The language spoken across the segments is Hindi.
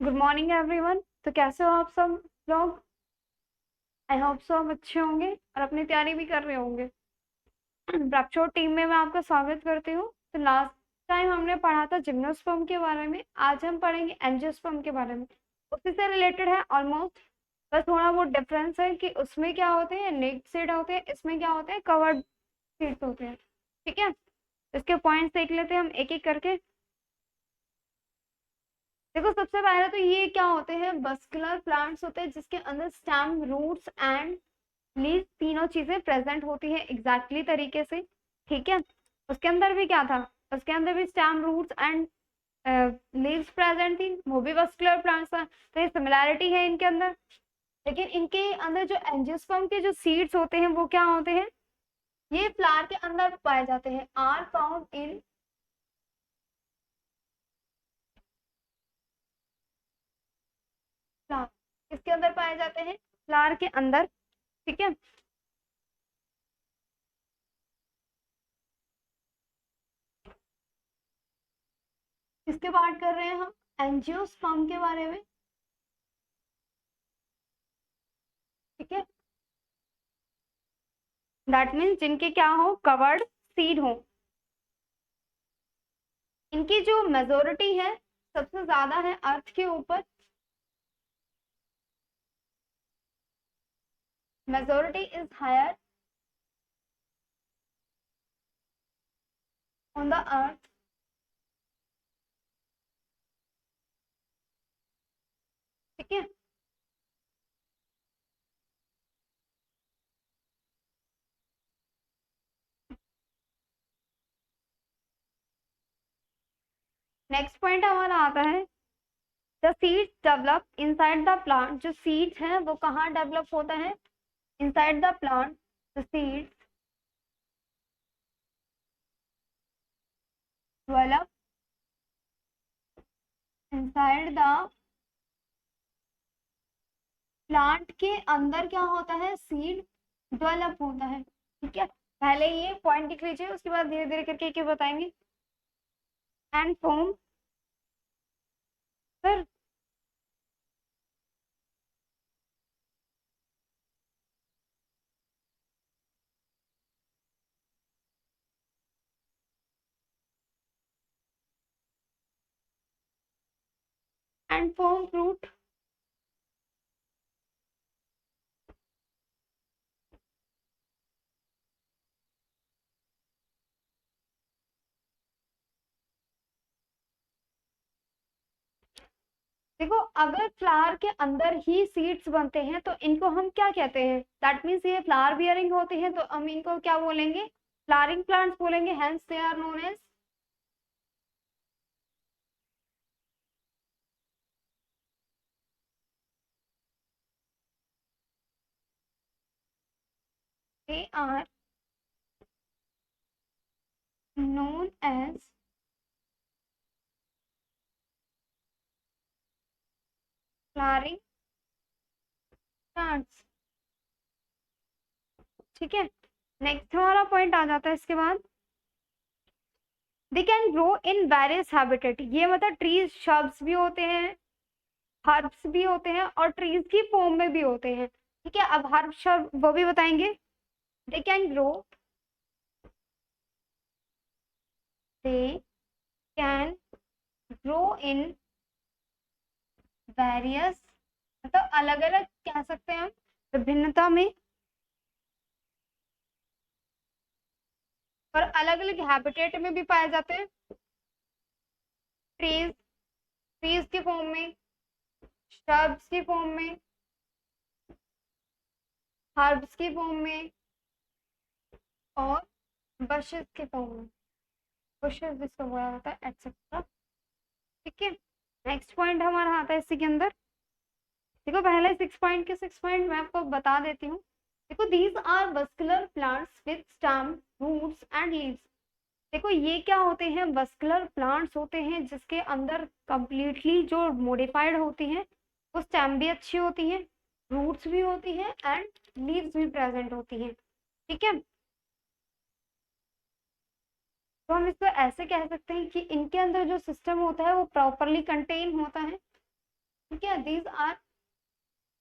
Good morning everyone. तो कैसे हो आप सब लोग? आई होप सो आप अच्छे होंगे और अपनी तैयारी भी कर रहे होंगे। ब्रैपशो टीम में मैं आपका स्वागत करती हूँ। तो लास्ट टाइम हमने पढ़ा था जिम्नोस्पर्म के बारे में, आज हम पढ़ेंगे एंजियोस्पर्म के बारे में। उसी से रिलेटेड है ऑलमोस्ट, बस थोड़ा बहुत डिफरेंस है कि उसमें क्या होते हैं नेक्ड सीड होते हैं, इसमें क्या होते हैं कवर्ड सीड्स होते हैं। ठीक है, इसके पॉइंट्स देख लेते हैं हम एक एक करके। देखो सबसे पहले तो ये क्या होते हैं, बस्कुलर प्लांट्स होते हैं जिसके अंदर स्टेम, रूट्स एंड लीव्स तीनों चीजें प्रेजेंट होती है एग्जैक्टली तरीके से। ठीक है, उसके अंदर भी क्या था, उसके अंदर भी stem, roots and leaves present थी, वो भी बस्कुलर प्लांट्स था। तो ये सिमिलैरिटी है इनके अंदर। लेकिन इनके अंदर जो एंजियोस्पर्म के जो सीड्स होते हैं वो क्या होते हैं, ये फ्लावर के अंदर पाए जाते हैं, आर फाउंड इन फ्लावर। किसके अंदर पाए जाते हैं, फ्लावर के अंदर। ठीक है, किसके बात कर रहे हैं हम, एंजियोस्पर्म के बारे में। ठीक है, दैट मीन्स जिनके क्या हो, कवर्ड सीड हो। इनकी जो मेजोरिटी है सबसे ज्यादा है अर्थ के ऊपर, majority is higher on the earth. ठीक है, नेक्स्ट पॉइंट हमारा आता है, the seeds develop inside the plant. जो सीड्स है वो कहाँ डेवलप होता है, inside the plant. The seeds develop inside the plant के अंदर क्या होता है, सीड डेवलप होता है। ठीक है, पहले ये पॉइंट लिख लीजिए, उसके बाद धीरे धीरे करके क्या बताएंगे। And form, sir and form fruit. देखो अगर फ्लावर के अंदर ही सीड्स बनते हैं तो इनको हम क्या कहते हैं, दैट मीन्स ये फ्लावर बियरिंग होते हैं, तो हम इनको क्या बोलेंगे, फ्लावरिंग प्लांट्स बोलेंगे, hence they are known as, they are known as flowering plants. ठीक है, नेक्स्ट हमारा पॉइंट आ जाता है इसके बाद, they can grow in various habitat. ये मतलब ट्रीज, शब्स भी होते हैं, हर्ब्स भी होते हैं और ट्रीज की फॉर्म में भी होते हैं। ठीक है, अब हर्ब शब्द वो भी बताएंगे। They can grow, they can grow in various, मतलब अलग अलग कह सकते हैं हम, विभिन्नता में, और अलग अलग हैबिटेट में भी पाए जाते हैं। ट्रीज, ट्रीज के फॉर्म में, श्रब्स की फॉर्म में, हर्ब्स की फॉर्म में, और बशेस के फॉर्म में, बुशेस जिसको बोला जाता है एक्सेट्रा। ठीक है, नेक्स्ट पॉइंट हमारा आता है इसी के अंदर। देखो पहले 6 पॉइंट के 6 पॉइंट मैं आपको बता देती हूँ। देखो these are vascular plants with stem, roots and leaves. देखो ये क्या होते हैं, वस्कुलर प्लांट्स होते हैं जिसके अंदर कंप्लीटली जो मॉडिफाइड होती हैं, वो स्टेम भी अच्छी होती है, रूट्स भी होती है एंड लीव्स भी प्रेजेंट होती है। ठीक है, तो हम इसको ऐसे कह सकते हैं कि इनके अंदर जो सिस्टम होता है वो प्रॉपरली कंटेन होता है। ठीक है, these are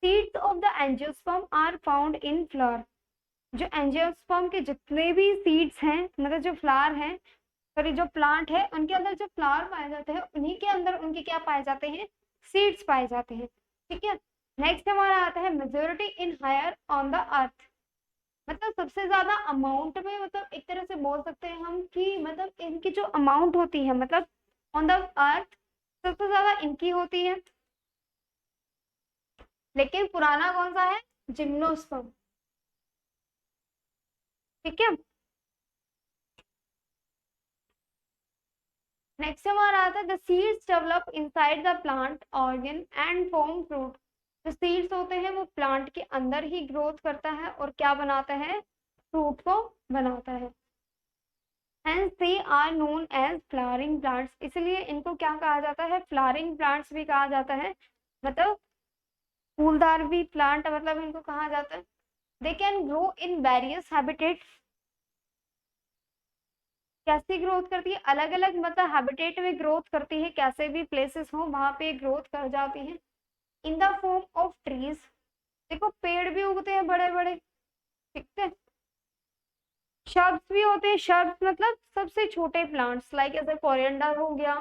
seeds of the angiosperm are found in flower. जो एंजियोस्पर्म के जितने भी सीड्स हैं, मतलब जो फ्लावर हैं, सॉरी जो प्लांट है, उनके अंदर जो फ्लावर पाए जाते हैं उन्हीं के अंदर उनके क्या पाए जाते हैं, सीड्स पाए जाते हैं। ठीक है, नेक्स्ट हमारा आता है majority in higher on the earth. मतलब सबसे ज्यादा अमाउंट में, मतलब एक तरह से बोल सकते हैं हम कि मतलब इनकी जो अमाउंट होती है, मतलब ऑन द अर्थ सबसे ज्यादा इनकी होती है। लेकिन पुराना कौन सा है, जिम्नोस्पर्म। ठीक है, नेक्स्ट हमारा आता है the seeds develop inside the plant organ and form fruit. जो सीड्स होते हैं वो प्लांट के अंदर ही ग्रोथ करता है और क्या बनाता है, फ्रूट को बनाता है। Hence they are known as flowering plants। इसलिए इनको क्या कहा जाता है, फ्लावरिंग प्लांट्स भी कहा जाता है, मतलब फूलदार भी प्लांट, मतलब इनको कहा जाता है। They can grow in various habitats. कैसे ग्रोथ करती है, अलग अलग मतलब हैबिटेट में ग्रोथ करती है, कैसे भी प्लेसेस हो वहां पे ग्रोथ कर जाती है। In the form of trees. देखो पेड़ भी उगते हैं बड़े बड़े, ठीक है। शर्ब्स भी होते हैं, शर्ब्स मतलब सबसे छोटे प्लांट्स, लाइक ऐसे कोरिएंडर हो गया।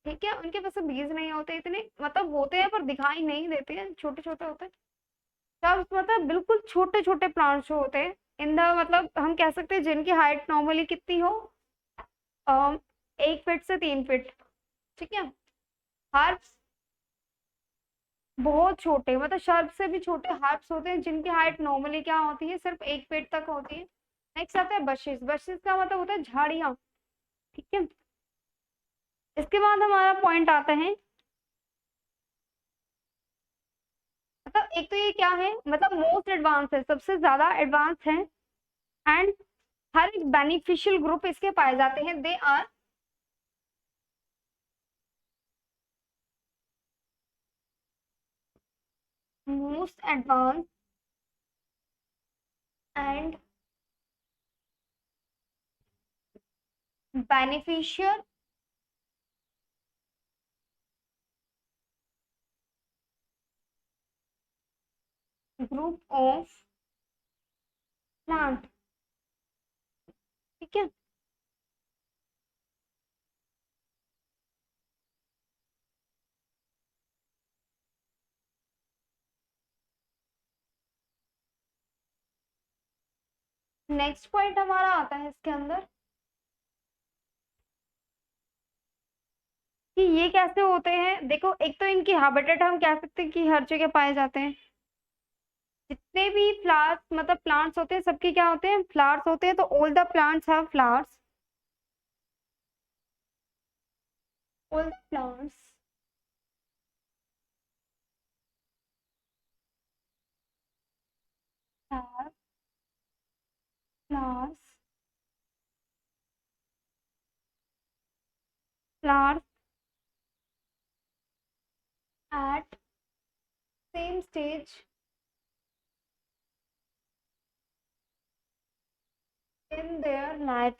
ठीक है, उनके पास बीज नहीं होते इतने, मतलब होते हैं पर दिखाई नहीं देते हैं, छोटे छोटे होते हैं। शर्ब्स मतलब बिल्कुल छोटे छोटे प्लांट्स जो होते हैं, इन द मतलब हम कह सकते हैं जिनकी हाइट नॉर्मली कितनी हो, 1 फीट से 3 फीट। ठीक है, हर्ब्स बहुत छोटे, मतलब शर्ब से भी छोटे हर्ब्स होते हैं जिनकी हाइट नॉर्मली क्या होती है, सिर्फ 1 फीट तक होती है। नेक्स्ट आता है बशेस। बशेस का मतलब होता है झाड़ियां। ठीक है, इसके बाद हमारा पॉइंट आता है, मतलब एक तो ये क्या है, मतलब मोस्ट एडवांस है, सबसे ज्यादा एडवांस है। एंड हर एक बेनिफिशियल ग्रुप इसके पाए जाते हैं। They are most advance and beneficial group of plant. ठीक है, नेक्स्ट पॉइंट हमारा आता है इसके अंदर कि ये कैसे होते हैं। देखो एक तो इनकी हैबिटेट हम कह सकते हैं कि हर जगह पाए जाते हैं। जितने भी फ्लावर्स मतलब प्लांट्स होते हैं, सबके क्या होते हैं, फ्लावर्स होते हैं। तो all the plants have flowers. All the plants have flowers. Flowers at same stage in their life.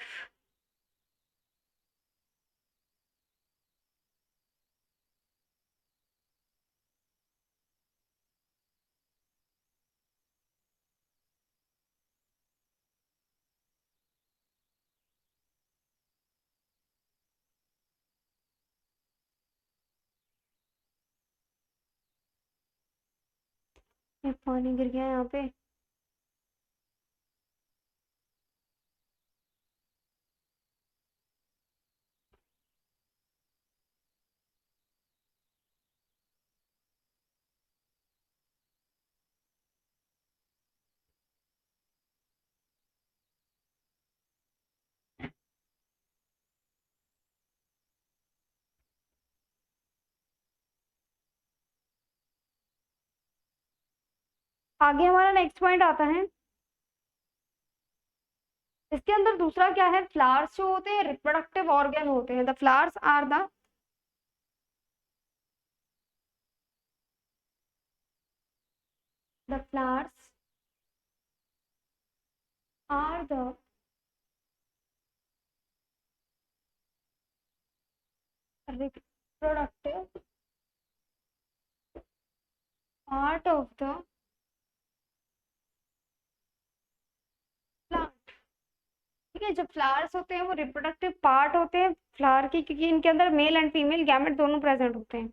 पानी गिर गया यहाँ पे। आगे हमारा नेक्स्ट पॉइंट आता है, इसके अंदर दूसरा क्या है, फ्लावर्स जो होते हैं रिप्रोडक्टिव ऑर्गन होते हैं। The flowers are the flowers are the reproductive the plant. ठीक है, जो फ्लावर्स होते हैं वो रिप्रोडक्टिव पार्ट होते हैं फ्लावर की, क्योंकि इनके अंदर मेल एंड फीमेल गैमेट दोनों प्रेजेंट होते हैं।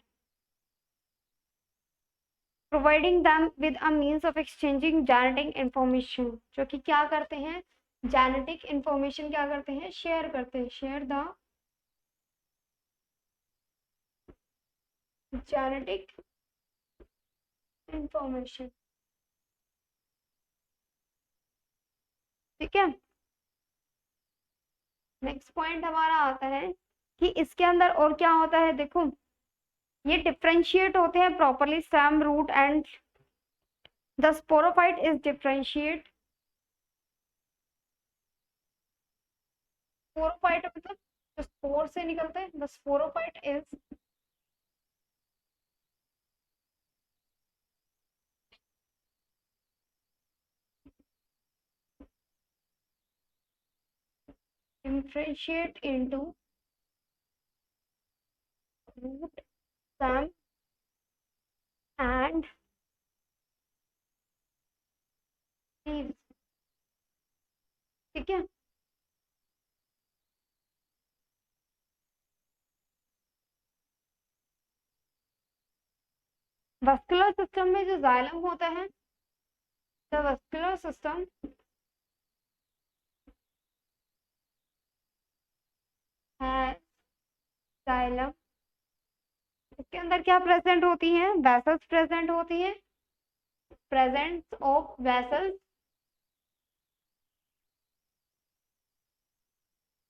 Providing them with a means of exchanging genetic information, जो कि क्या करते हैं, जेनेटिक इंफॉर्मेशन क्या करते हैं, शेयर करते हैं, शेयर द जेनेटिक इंफॉर्मेशन। ठीक है, नेक्स्ट पॉइंट हमारा आता है कि इसके अंदर और क्या होता है, देखो ये डिफरेंशिएट होते हैं properly stem root and the sporophyte is differentiate. Sporophyte मतलब जो स्पोर से निकलते हैं, the sporophyte is differentiate into root, stem and leaves। ठीक है, वस्कुलर सिस्टम में जो जाइलम होता है, द वस्कुलर सिस्टम है जाइलम। इसके अंदर क्या प्रेजेंट होती है, वेसल्स प्रेजेंट होती है, प्रेजेंस ऑफ वेसल्स।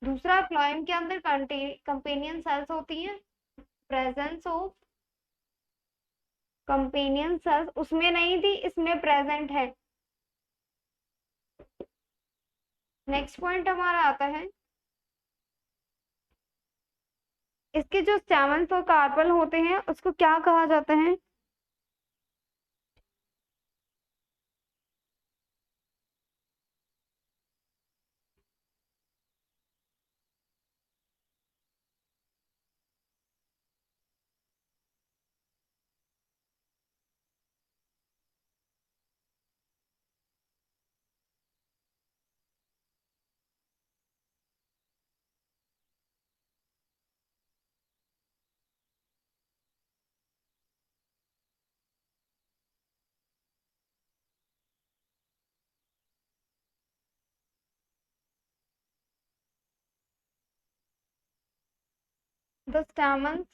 दूसरा फ्लोएम के अंदर कंपेनियन सेल्स होती हैं, प्रेजेंस ऑफ कंपेनियन सेल्स, उसमें नहीं थी इसमें प्रेजेंट है। नेक्स्ट पॉइंट हमारा आता है, इसके जो स्टैमेंस और कार्पल होते हैं उसको क्या कहा जाता है, the stamens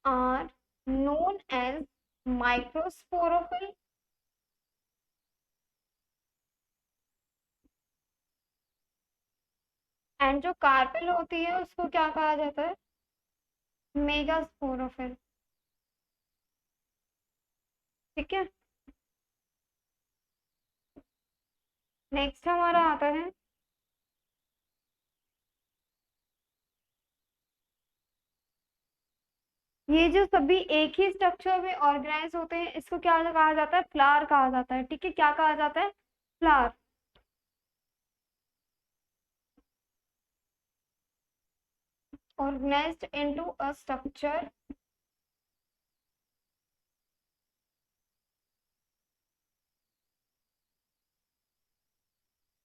are known as microsporophyll and जो कार्पेल होती है उसको क्या कहा जाता है, मेगास्पोरोफिल। ठीक है, नेक्स्ट हमारा आता है, ये जो सभी एक ही स्ट्रक्चर में ऑर्गेनाइज होते हैं इसको क्या कहा जाता है, फ्लावर कहा जाता है। ठीक है, क्या कहा जाता है, flower. organized into a structure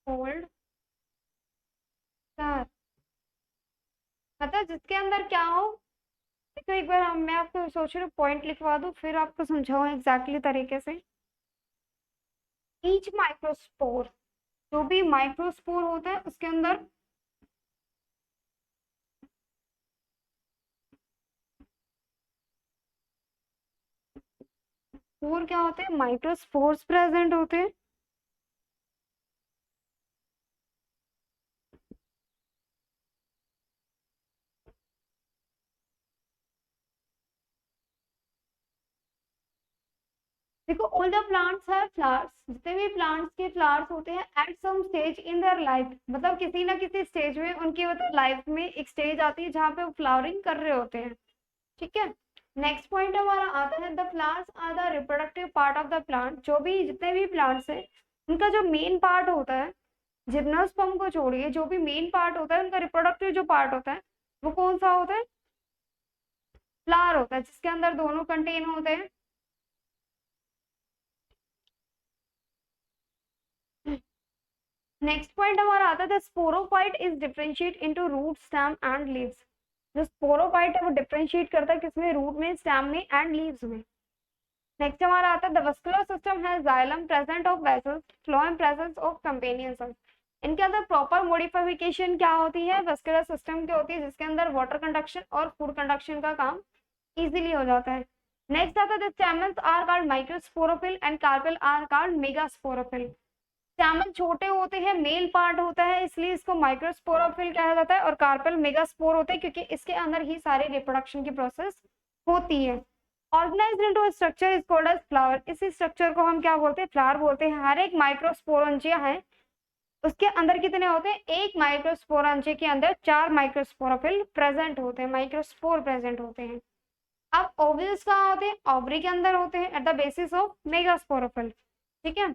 called flower। मतलब जिसके अंदर क्या हो, तो एक बार मैं आपको सोच रही हूँ पॉइंट लिखवा दूं फिर आपको समझाऊं एग्जैक्टली तरीके से। ईच माइक्रोस्पोर, जो भी माइक्रोस्पोर होता है उसके अंदर स्पोर क्या होते हैं, माइक्रोस्पोर्स प्रेजेंट होते हैं। देखो all the plants have flowers, जितने भी प्लांट्स के फ्लावर्स होते हैं at some stage in their life, मतलब किसी ना किसी स्टेज में उनकी मतलब लाइफ में एक स्टेज आती है जहाँ पे वो फ्लावरिंग कर रहे होते हैं। ठीक है, नेक्स्ट पॉइंट हमारा आता है, the plants are the reproductive part of the plant. जो भी जितने भी प्लांट्स हैं उनका जो मेन पार्ट होता है, जिम्नोस्पर्म को छोड़िए, जो भी मेन पार्ट होता है उनका रिप्रोडक्टिव जो पार्ट होता है वो कौन सा होता है, फ्लावर होता है जिसके अंदर दोनों कंटेन होते हैं। नेक्स्ट पॉइंट हमारा आता है, the sporophyte is differentiate into root, stem and leaves. जो स्पोरोफाइट है वो डिफरेंशिएट करता है किसमें, रूट में, स्टेम में एंड लीव्स में। नेक्स्ट हमारा आता है, द वस्कुलर सिस्टम है xylem present of vessels, phloem presence of companion cells. इनके अंदर प्रॉपर मॉडिफिकेशन क्या होती है, वस्कुलर सिस्टम की होती है जिसके अंदर वाटर कंडक्शन और फूड कंडक्शन का काम इजीली हो जाता है। नेक्स्ट आता है, the stamens are called microsporophyll and carpel are called megasporophyll. Stamen छोटे होते हैं, मेल पार्ट होता है इसलिए इसको माइक्रोस्पोरोफिल कहा जाता है, और कार्पेल मेगास्पोर होते हैं क्योंकि इसके अंदर ही सारे रिप्रोडक्शन की प्रोसेस होती है। Organized into structure is called as flower. इसी स्ट्रक्चर को हम क्या बोलते हैं, फ्लावर बोलते हैं। हर एक माइक्रोस्पोरेंजिया है उसके अंदर कितने होते हैं, एक माइक्रोस्पोरेंजिया के अंदर 4 माइक्रोस्पोरोफिल प्रेजेंट होते हैं, माइक्रोस्पोर प्रेजेंट होते हैं। अब ओवल्स कहाँ होते हैं, ओवरी के अंदर होते हैं at the basis of megasporophyll. ठीक है।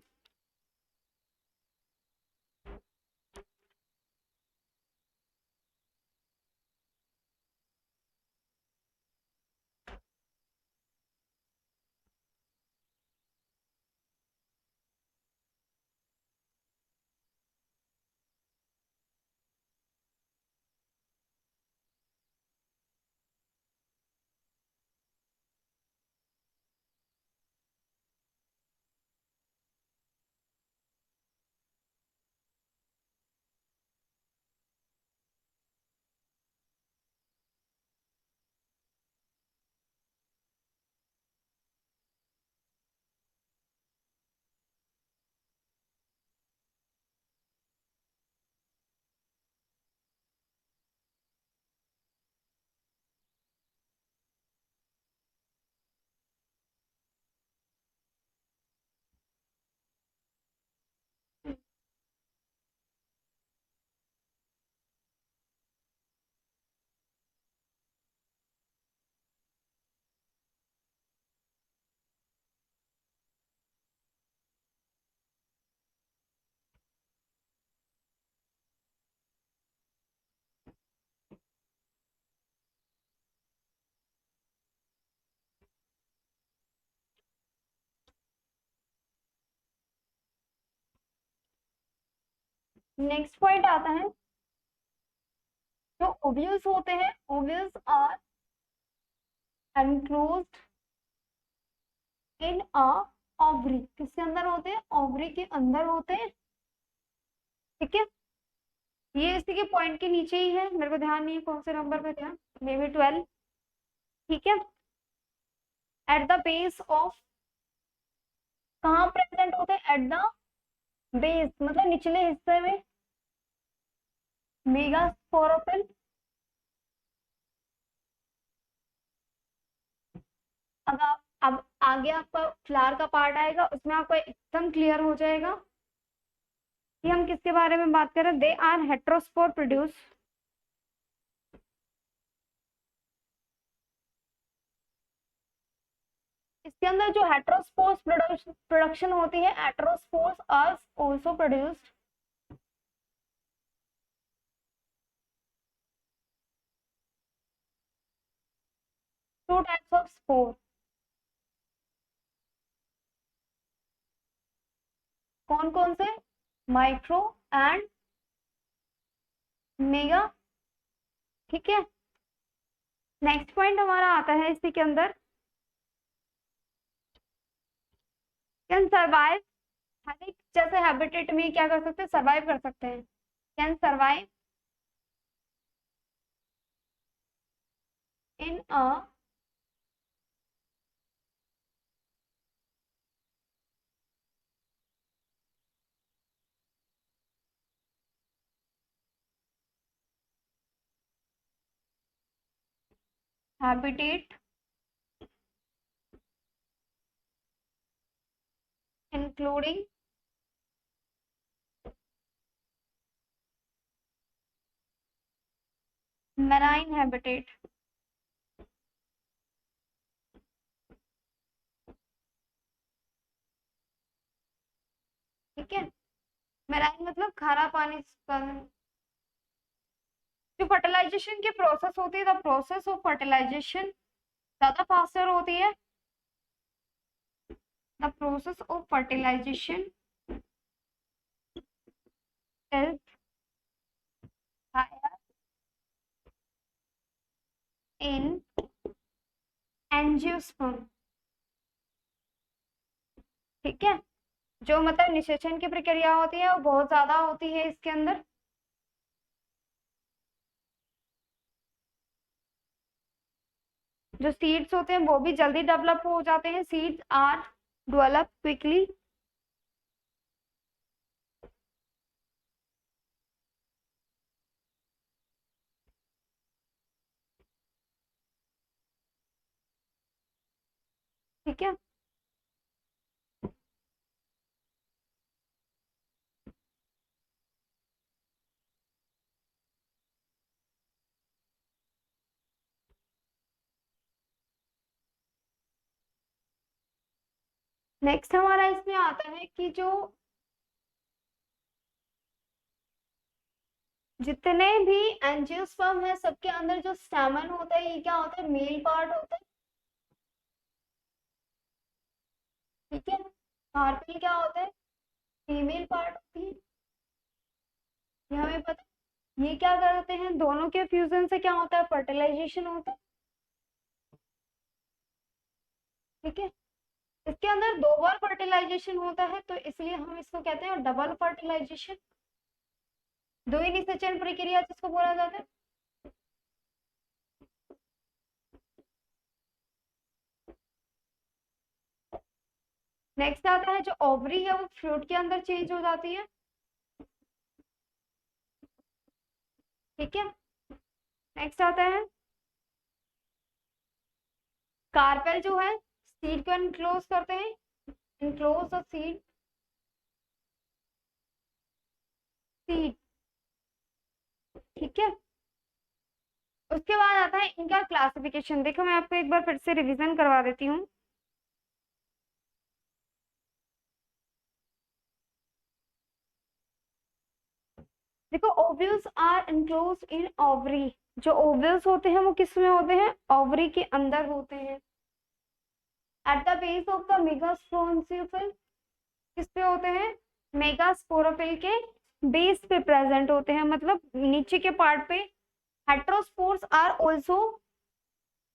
नेक्स्ट पॉइंट आता है, जो ओव्यूल्स होते हैं, ovules are enclosed in a ovary. किसके अंदर होते हैं, ओवरी के अंदर होते हैं। ठीक है, ये इसी के पॉइंट के नीचे ही है, मेरे को ध्यान नहीं है कौन से नंबर पे ध्यान, मे बी 12। ठीक है, एट द बेस ऑफ, कहाँ प्रेजेंट होते हैं, एट द बेस मतलब निचले हिस्से में, मेगास्पोरोफिल। अब आगे आपका फ्लावर का पार्ट आएगा उसमें आपको एकदम क्लियर हो जाएगा कि हम किसके बारे में बात कर रहे हैं। दे आर हेट्रोस्पोर प्रोड्यूस, इसके अंदर जो हेट्रोस्पोर्स प्रोडक्शन होती है, heterospores are also produced. Two types of spore. कौन कौन से, माइक्रो एंड मेगा। ठीक है, नेक्स्ट पॉइंट हमारा आता है इसी के अंदर, कैन सर्वाइव। हर एक जैसे हैबिटेट में क्या कर सकते हैं, सर्वाइव कर सकते हैं। Can survive in a habitat including marine habitat। ठीक है, मेराइन मतलब खारा पानी का। जो फर्टिलाइजेशन की प्रोसेस होती है, द प्रोसेस ऑफ फर्टिलाइजेशन ज्यादा फास्टर होती है। The process of fertilization is higher in angiosperm. ठीक है, जो मतलब निषेचन की प्रक्रिया होती है वो बहुत ज्यादा होती है इसके अंदर। जो सीड्स होते हैं वो भी जल्दी डेवलप हो जाते हैं। Seeds are develop quickly. ठीक है, नेक्स्ट हमारा इसमें आता है कि जो जितने भी एंजियोस्पर्म है सबके अंदर जो स्टैमन होता है ये क्या होता है, मेल पार्ट होता है। ठीक है, कार्पेल क्या होता है, फीमेल पार्ट होती है। ये हमें पता है। ये क्या करते हैं, दोनों के फ्यूजन से क्या होता है, फर्टिलाइजेशन होता है। ठीक है, इसके अंदर दो बार फर्टिलाइजेशन होता है तो इसलिए हम इसको कहते हैं डबल फर्टिलाइजेशन। द्वि निषेचन प्रक्रिया जिसको बोला जाता है। नेक्स्ट आता है जो ओवरी है वो फ्रूट के अंदर चेंज हो जाती है। ठीक है, नेक्स्ट आता है कार्पेल जो है सीड को इनक्लोज करते हैं, इनक्लोज द सीड, सीड। ठीक है, उसके बाद आता है इनका क्लासिफिकेशन। देखो मैं आपको एक बार फिर से रिवीजन करवा देती हूँ। देखो ovules are enclose in ovary. जो ओव्यूल्स होते हैं वो किस में होते हैं, ओवरी के अंदर होते हैं। At the base of the megasporangial, किस पे होते हैं, मेगास्पोरोफिल के बेस पे प्रेजेंट होते हैं, मतलब नीचे के पार्ट पे। Heterospores are also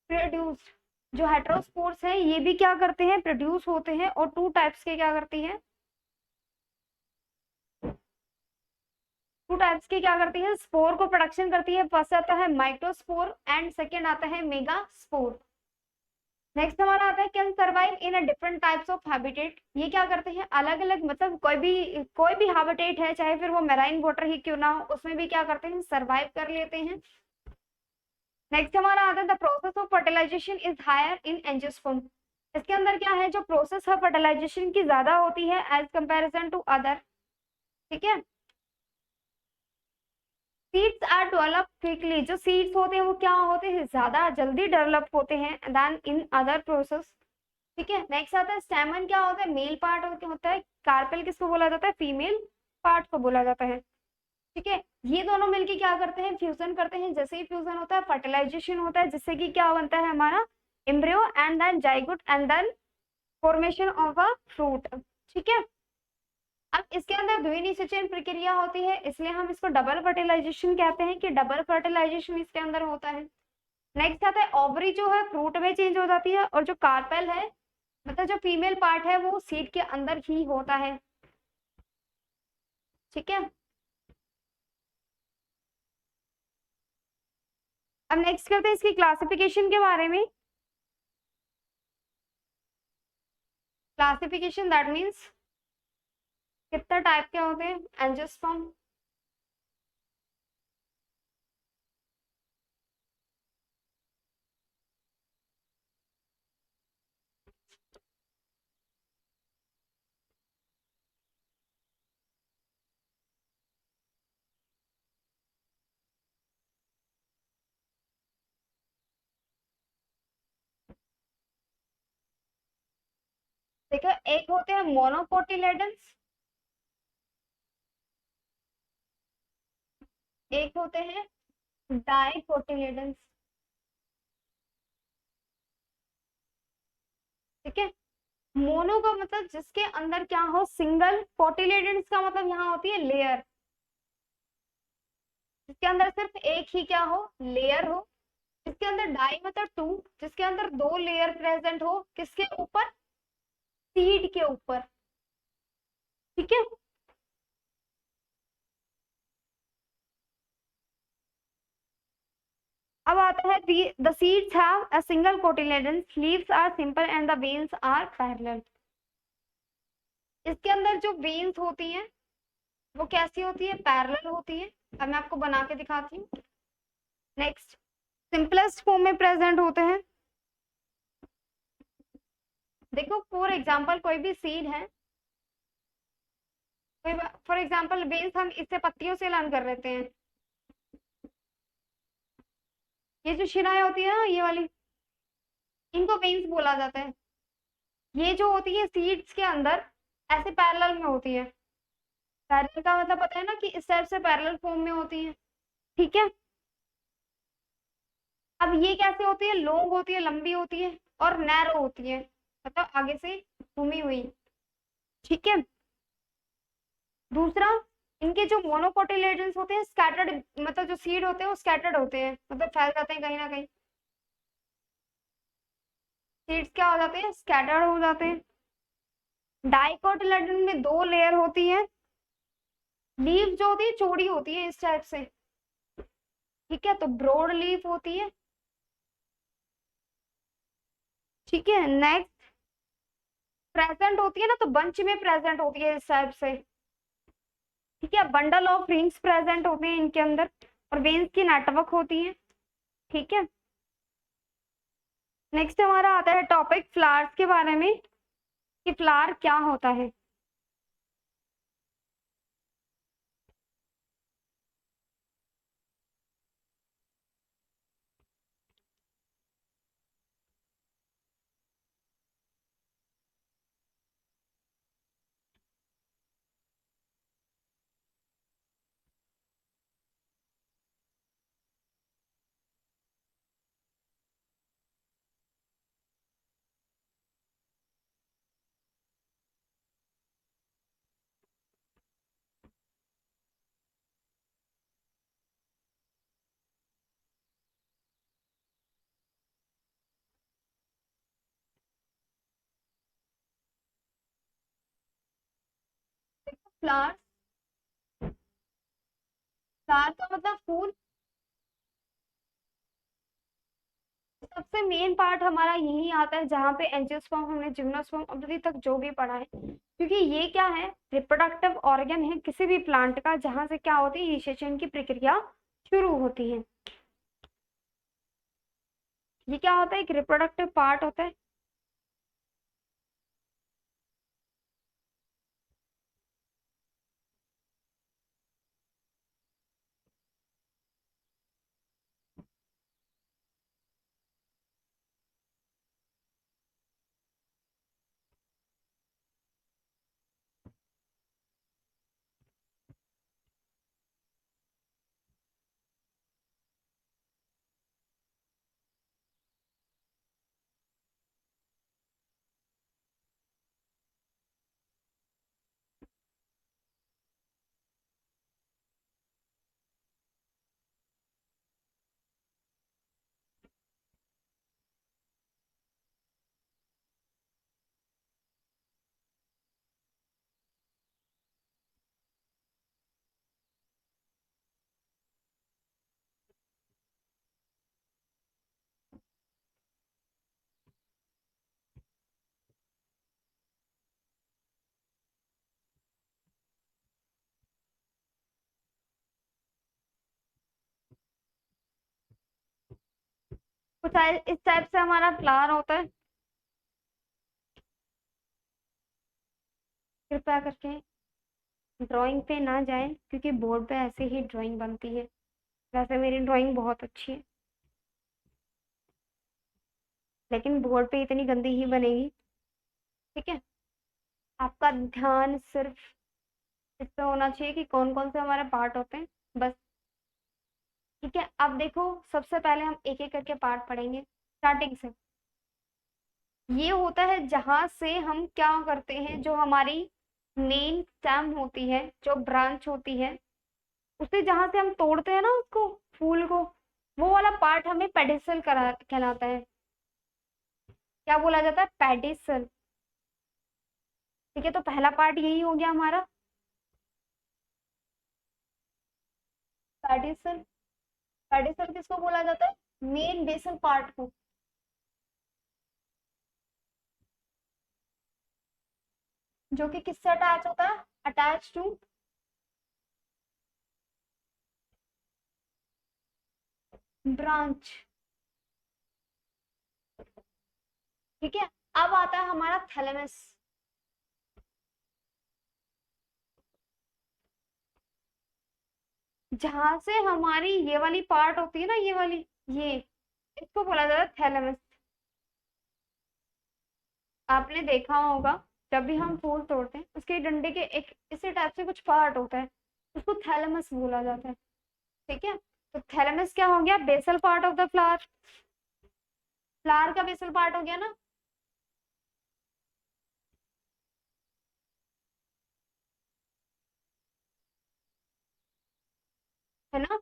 produced. जो हेट्रोस्पोर्स है ये भी क्या करते हैं, प्रोड्यूस होते हैं। और टू टाइप्स के क्या करती है, टू टाइप्स की क्या करती है, स्पोर को प्रोडक्शन करती है। फर्स्ट आता है माइक्रोस्पोर एंड सेकेंड आता है मेगास्पोर। नेक्स्ट हमारा आता है can survive in a different types of habitat. ये क्या करते हैं, अलग अलग मतलब कोई भी हैबिटेट है, चाहे फिर वो मैराइन वाटर ही क्यों ना हो, उसमें भी क्या करते हैं, सर्वाइव कर लेते हैं। नेक्स्ट हमारा आता है the process of fertilization is higher in angiosperm. इसके अंदर क्या है, जो प्रोसेस है फर्टिलाइजेशन की ज्यादा होती है एज कंपैरिजन टू अदर। ठीक है, सीड्स आर डेवलप क्विकली। जो सीड्स होते हैं वो क्या होते हैं, ज्यादा जल्दी डेवलप होते हैं देन इन अदर प्रोसेस। ठीक है, नेक्स्ट आता है स्टैमन क्या होता है, मेल पार्ट होता है। कार्पेल किसको बोला जाता है, फीमेल पार्ट को बोला जाता है। ठीक है, ये दोनों मिलके क्या करते हैं, फ्यूजन करते हैं। जैसे ही फ्यूजन होता है फर्टिलाइजेशन होता है, जिससे कि क्या बनता है हमारा embryo and then zygote and then formation of a fruit. ठीक है, अब इसके अंदर द्विनिषेचन प्रक्रिया होती है, इसलिए हम इसको डबल फर्टिलाइजेशन कहते हैं कि डबल फर्टिलाइजेशन इसके अंदर होता है। नेक्स्ट आता है ओवरी जो है फ्रूट में चेंज हो जाती है, और जो कार्पेल है मतलब जो फीमेल पार्ट है वो सीड के अंदर ही होता है। ठीक है, अब नेक्स्ट करते हैं इसकी क्लासिफिकेशन के बारे में। क्लासिफिकेशन दैट मीन्स कितना टाइप के होते हैं एंजियोस्पर्म। देखो एक होते हैं मोनोकोटिलेडन्स, एक होते हैं डाइकोटिलेडन्स। ठीक है। मोनो का मतलब जिसके अंदर क्या हो, सिंगल। कोटिलेडन्स का मतलब यहाँ होती है लेयर, जिसके अंदर सिर्फ एक ही क्या हो, लेयर हो। जिसके अंदर डाई मतलब टू, जिसके अंदर दो लेयर प्रेजेंट हो, किसके ऊपर, सीड के ऊपर। ठीक है। अब आता है the seeds have a single cotyledons, leaves are simple and the veins are parallel. इसके अंदर जो वेन्स होती हैं वो कैसी होती है, पैरेलल होती है। अब मैं आपको बना के दिखाती हूँ। नेक्स्ट, सिंपलेस्ट फॉर्म में प्रेजेंट होते हैं। देखो फॉर एग्जांपल कोई भी सीड है, कोई फॉर एग्जांपल वेन्स हम इससे पत्तियों से लर्न कर लेते हैं। ये जो शिराएं होती है ना, ये वाली, इनको वेन्स बोला जाता है। ये जो होती है सीड्स के अंदर ऐसे पैरेलल में होती है। पैरेलल का मतलब पता है ना कि इस टाइप से पैरेलल फॉर्म में होती है। ठीक है। अब ये कैसे होती है, लॉन्ग होती है, लंबी होती है, और नैरो होती है, मतलब आगे से घूमी हुई। ठीक है। दूसरा, इनके जो मोनोकोटिलेडन्स होते हैं स्कैटर्ड, मतलब जो सीड होते हैं वो स्कैटर्ड होते हैं, मतलब फैल जाते हैं कहीं ना कहीं। सीड्स क्या हो जाते हैं, स्कैटर्ड हो जाते हैं। डाइकोटिलेडन में दो लेयर होती है। लीफ जो होती है चौड़ी होती है इस टाइप से। ठीक है, तो ब्रॉड लीफ होती है। ठीक है। नेक्स्ट, प्रेजेंट होती है ना, तो बंच में प्रेजेंट होती है इस टाइप से। ठीक है, बंडल ऑफ रिंग्स प्रेजेंट होते हैं इनके अंदर, और वेन्स की नेटवर्क होती है। ठीक है। नेक्स्ट हमारा आता है टॉपिक फ्लावर्स के बारे में, कि फ्लावर क्या होता है। फ्लावर, फ्लावर का मतलब फूल। सबसे मेन पार्ट हमारा यही आता है जहाँ पे एंजियोस्पर्म, हमने जिम्नोस्पर्म अभी तक जो भी पढ़ा है, क्योंकि ये क्या है, रिप्रोडक्टिव ऑर्गन है किसी भी प्लांट का, जहाँ से क्या होती है, इनिशिएशन की प्रक्रिया शुरू होती है। ये क्या होता है, एक रिप्रोडक्टिव पार्ट होता है। कुछ इस टाइप से हमारा फ्लावर होता है। कृपया करके ड्राइंग पे ना जाएं, क्योंकि बोर्ड पे ऐसे ही ड्राइंग बनती है। वैसे मेरी ड्राइंग बहुत अच्छी है, लेकिन बोर्ड पे इतनी गंदी ही बनेगी। ठीक है। आपका ध्यान सिर्फ इस पे होना चाहिए कि कौन कौन से हमारे पार्ट होते हैं, बस। ठीक है, अब देखो सबसे पहले हम एक एक करके पार्ट पढ़ेंगे स्टार्टिंग से। ये होता है जहां से हम क्या करते हैं, जो हमारी मेन स्टेम होती है, जो ब्रांच होती है, उसे जहां से हम तोड़ते हैं ना उसको, फूल को, वो वाला पार्ट हमें पेडिसल करा कहलाता है। क्या बोला जाता है? पेडिसल। ठीक है, तो पहला पार्ट यही हो गया हमारा, पेडिसल। पेडिसल किसको बोला जाता है? मेन बेसल पार्ट को। जो कि किससे अटैच होता है? Attach to branch. ठीक है, अब आता है हमारा थैलेमस। जहां से हमारी ये वाली पार्ट होती है ना, ये वाली, ये, इसको बोला जाता है थैलेमस। आपने देखा होगा, जब भी हम फूल तोड़ते हैं उसके डंडे के एक इसी टाइप से कुछ पार्ट होता है, उसको थैलेमस बोला जाता है। ठीक है, तो थैलेमस क्या हो गया? Basal part of the flower. Flower का बेसल पार्ट हो गया ना। है ना?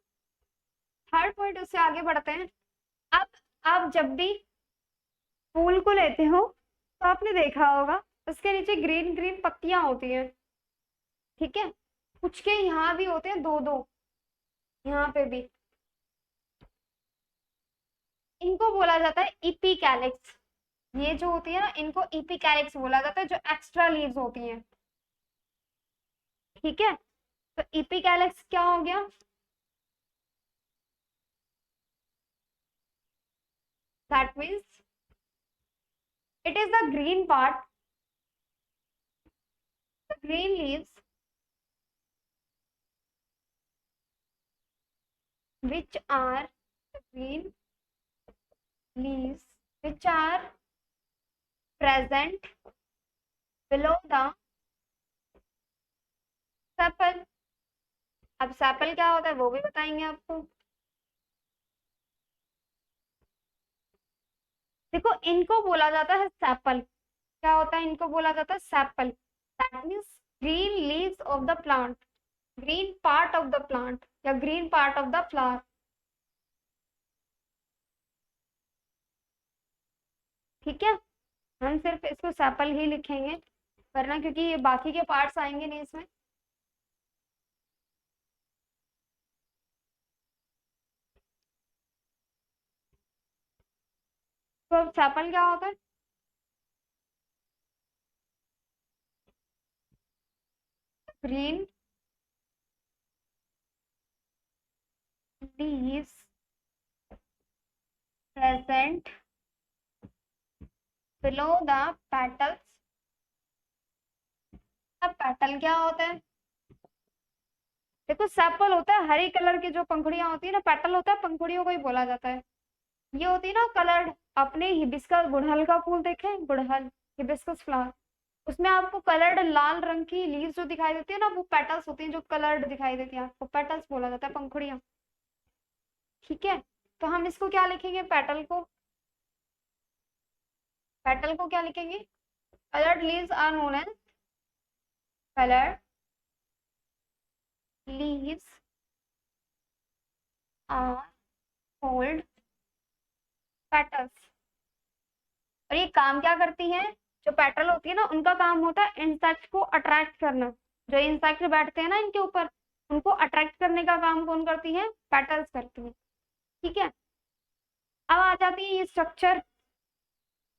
थर्ड पॉइंट, उससे आगे बढ़ते हैं। अब आप जब भी फूल को लेते हो तो आपने देखा होगा उसके नीचे ग्रीन ग्रीन पत्तियां होती हैं। ठीक है, कुछ के यहाँ भी होते हैं दो दो, यहाँ पे भी। इनको बोला जाता है इपीकैलिक्स। ये जो होती है ना, इनको इपीकैलिक्स बोला जाता है, जो एक्स्ट्रा लीव्स होती हैं। ठीक है, तो इपीकैलिक्स क्या हो गया? That means it is the green part, the green leaves which are green leaves which are present below the sepal। अब सेपल क्या होता है वो भी बताएंगे आपको। देखो, इनको बोला जाता है सेपल। क्या होता है? इनको बोला जाता है sepal. That means green leaves of the plant, green part of the plant, या green part of the flower. ठीक है, हम सिर्फ इसको सेपल ही लिखेंगे, वरना क्योंकि ये बाकी के पार्ट्स आएंगे नहीं इसमें। तो अब सेपल क्या होता है? Green leaves present below the petals। अब पेटल क्या होता है? देखो, सेपल होता है हरे कलर की जो पंखुड़ियां होती है ना, पेटल होता है पंखुड़ियों को ही बोला जाता है। ये होती है ना कलर्ड। आपने हिबिस्कस, गुड़हल का फूल देखे हैं? गुड़हल, हिबिस्कस फ्लावर, उसमें आपको कलर्ड लाल रंग की लीव्स जो दिखाई देती है ना, वो पेटल्स होती हैं, जो कलर्ड दिखाई देती है आपको, पेटल्स बोला जाता है, पंखुड़ियां। ठीक है, तो हम इसको क्या लिखेंगे? पेटल को, पेटल को क्या लिखेंगे? Coloured leaves are known as coloured leaves are called petals. और ये काम क्या करती है? जो पेटल होती है ना, उनका काम होता है इंसेक्ट को अट्रैक्ट करना। जो इंसेक्ट बैठते हैं ना इनके ऊपर, उनको अट्रैक्ट करने का काम कौन करती है? पेटल्स करती है। ठीक है, अब आ जाती है ये स्ट्रक्चर।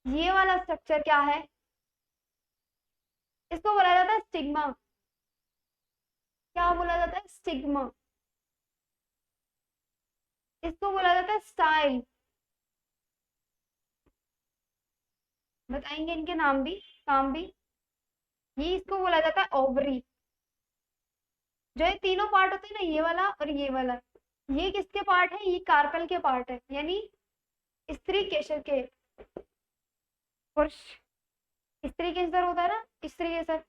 ये वाला स्ट्रक्चर क्या है? इसको बोला जाता है स्टिग्मा। क्या बोला जाता है? स्टिग्मा। इसको बोला जाता है स्टाइल। बताएंगे इनके नाम भी, काम भी। ये इसको बोला जाता है ओवरी। जो ये तीनों पार्ट होते हैं ना, ये वाला और ये वाला, ये किसके पार्ट है? ये कार्पेल के पार्ट है, यानी स्त्री केसर के। पुरुष, स्त्री केसर होता है ना, स्त्री केसर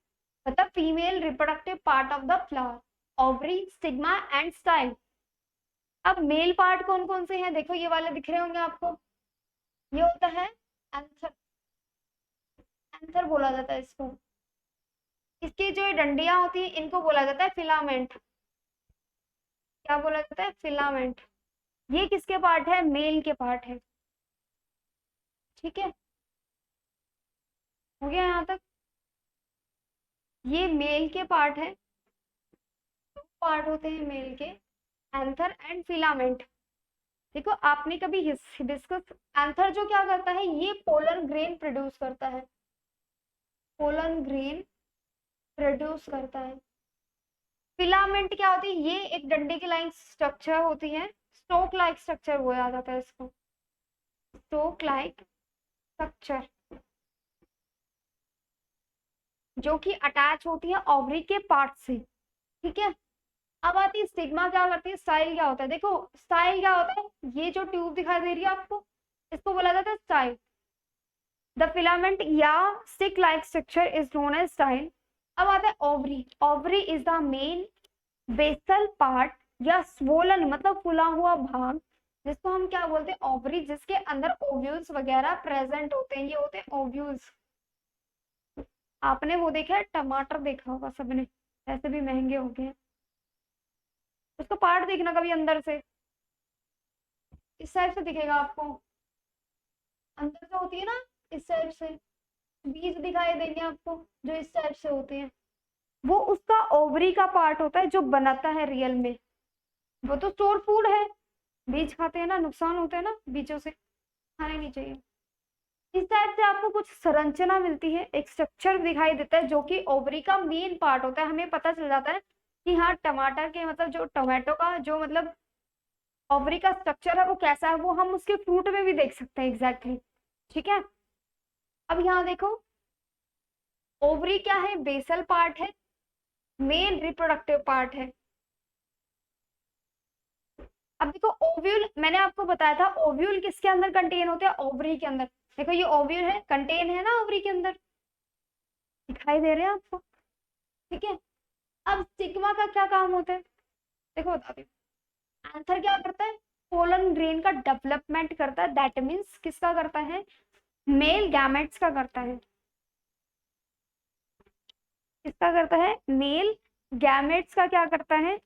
मतलब female reproductive part of the flower, ovary, stigma and style. अब मेल पार्ट कौन कौन से हैं? देखो, ये वाले दिख रहे होंगे आपको। ये होता है एंथर, एंथर बोला जाता है इसको। इसकी जो ये डंडियां होती है इनको बोला जाता है फिलामेंट। क्या बोला जाता है? फिलामेंट। ये किसके पार्ट है? मेल के पार्ट है। ठीक है, हो गया यहाँ तक? ये मेल के पार्ट है। पार्ट होते हैं मेल के, एंथर एंड फिलामेंट। देखो आपने कभी हिबिस्कस, एंथर जो क्या करता है, ये पोलन ग्रेन प्रोड्यूस करता है। पोलन ग्रेन प्रोड्यूस करता है। फिलामेंट क्या होती है? ये एक डंडे की लाइक स्ट्रक्चर होती है, स्टोक लाइक स्ट्रक्चर बोला जाता है इसको, स्टोक लाइक स्ट्रक्चर, जो कि अटैच होती है ओवरी के पार्ट से। ठीक है, अब आती है स्टिग्मा क्या करती है, स्टाइल क्या होता है। देखो स्टाइल क्या होता है, ये जो ट्यूब दिखाई दे रही है आपको, इसको बोला जाता है स्टाइल। द फिलामेंट या stick like structure is known as style. अब आता है ovary. Ovary is the main basal part या स्वोलन मतलब फुला हुआ भाग, जिसको हम क्या बोलते हैं, ओवरी, जिसके अंदर ओव्यूल्स वगैरह प्रेजेंट होते हैं। ये होते हैं ओव्यूल्स। आपने वो देखा है, टमाटर देखा होगा सबने, ऐसे भी महंगे हो गए हैं। उसको पार्ट देखना कभी अंदर से, इस टाइप से दिखेगा आपको, अंदर से होती है ना, इस टाइप से बीज दिखाई देंगे आपको, जो इस टाइप से होते हैं, वो उसका ओवरी का पार्ट होता है जो बनाता है रियल में। वो तो स्टोर फूड है, बीज खाते हैं ना, नुकसान होते हैं ना बीजों से, खाने नहीं चाहिए। इस टाइप से आपको कुछ संरचना मिलती है, एक स्ट्रक्चर दिखाई देता है जो कि ओवरी का मेन पार्ट होता है। हमें पता चल जाता है कि हाँ टमाटर के मतलब जो टोमेटो का जो मतलब ओवरी का स्ट्रक्चर है वो कैसा है, वो हम उसके फ्रूट में भी देख सकते हैं एग्जैक्टली। ठीक है, अब यहाँ देखो, ओवरी क्या है, बेसल पार्ट है, मेन रिप्रोडक्टिव पार्ट है। अब देखो ओव्यूल, मैंने आपको बताया था ओव्यूल किसके अंदर कंटेन होते हैं, ओवरी के अंदर। देखो ये ओव्यूल है, कंटेन है ना ओवरी के अंदर, दिखाई दे रहे हैं आपको। ठीक है, अब स्टिग्मा का क्या काम होता है, देखो बताती हूँ। आंसर क्या करता है, पोलन ग्रेन का डेवलपमेंट करता है, दैट मीन्स किसका करता है, मेल गैमेट्स का करता है। किसका करता है, मेल गैमेट्स का क्या करता है,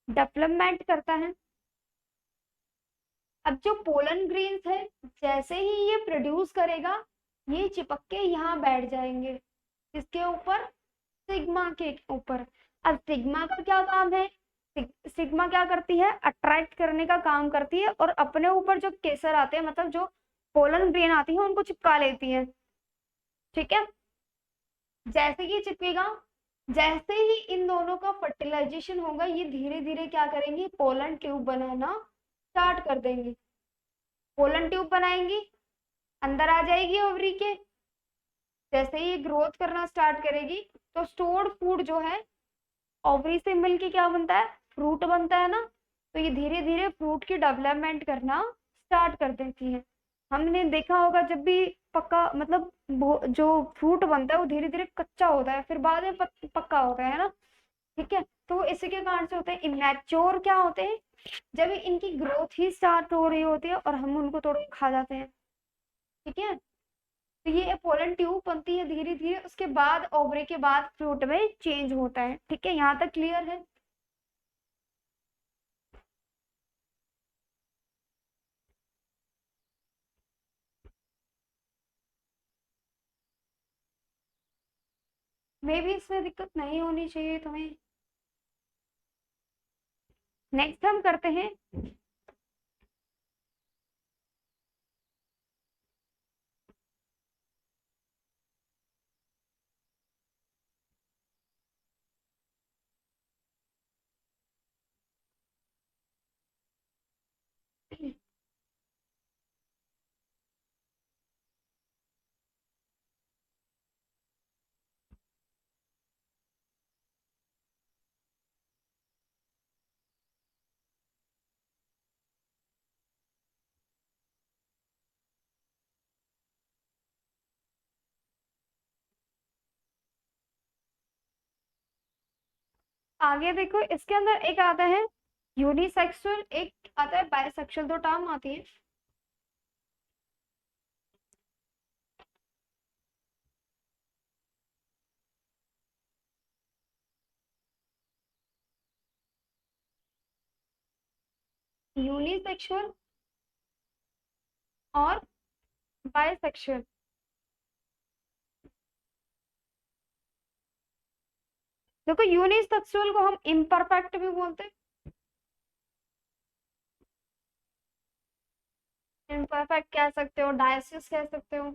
डेवलपमेंट करता है। अब जो पोलन ग्रेन्स है, जैसे ही ये प्रोड्यूस करेगा, ये चिपक के यहाँ बैठ जाएंगे, इसके ऊपर, सिग्मा के ऊपर। अब सिग्मा का क्या काम है, सिग्मा क्या करती है, अट्रैक्ट करने का काम करती है, और अपने ऊपर जो केसर आते हैं मतलब जो पोलन ग्रेन आती है उनको चिपका लेती है। ठीक है, जैसे ही चिपकेगा, जैसे ही इन दोनों का फर्टिलाइजेशन होगा, ये धीरे धीरे क्या करेंगी, पोलन ट्यूब बनाना स्टार्ट कर देंगी। पोलन ट्यूब बनाएंगी, अंदर आ जाएगी ओवरी के। जैसे ही ये ग्रोथ करना स्टार्ट करेगी, तो स्टोर्ड फूड जो है ओवरी से मिलके क्या बनता है, फ्रूट बनता है ना। तो ये धीरे धीरे फ्रूट की डेवलपमेंट करना स्टार्ट कर देती है। हमने देखा होगा जब भी पक्का मतलब जो फ्रूट बनता है वो धीरे धीरे कच्चा होता है, फिर बाद में पक्का होता है ना। ठीक है, तो इसी के कारण से होते हैं इमेच्योर, क्या होते हैं, जब इनकी ग्रोथ ही स्टार्ट हो रही होती है और हम उनको तोड़ के खा जाते हैं। ठीक है, तो ये पोलन ट्यूब बनती है धीरे धीरे, उसके बाद ओवरी के बाद फ्रूट में चेंज होता है। ठीक है, यहाँ तक क्लियर है। मे भी इसमें दिक्कत नहीं होनी चाहिए तुम्हें। नेक्स्ट हम करते हैं आगे। देखो इसके अंदर एक आता है यूनिसेक्सुअल, एक आता है बायसेक्सुअल, दो टर्म आती है। यूनिसेक्सुअल और बायसेक्सुअल। देखो यूनिसेक्सुअल को हम इम्परफेक्ट भी बोलते हैं, इम्परफेक्ट कह सकते हो, डायसिस कह सकते हो।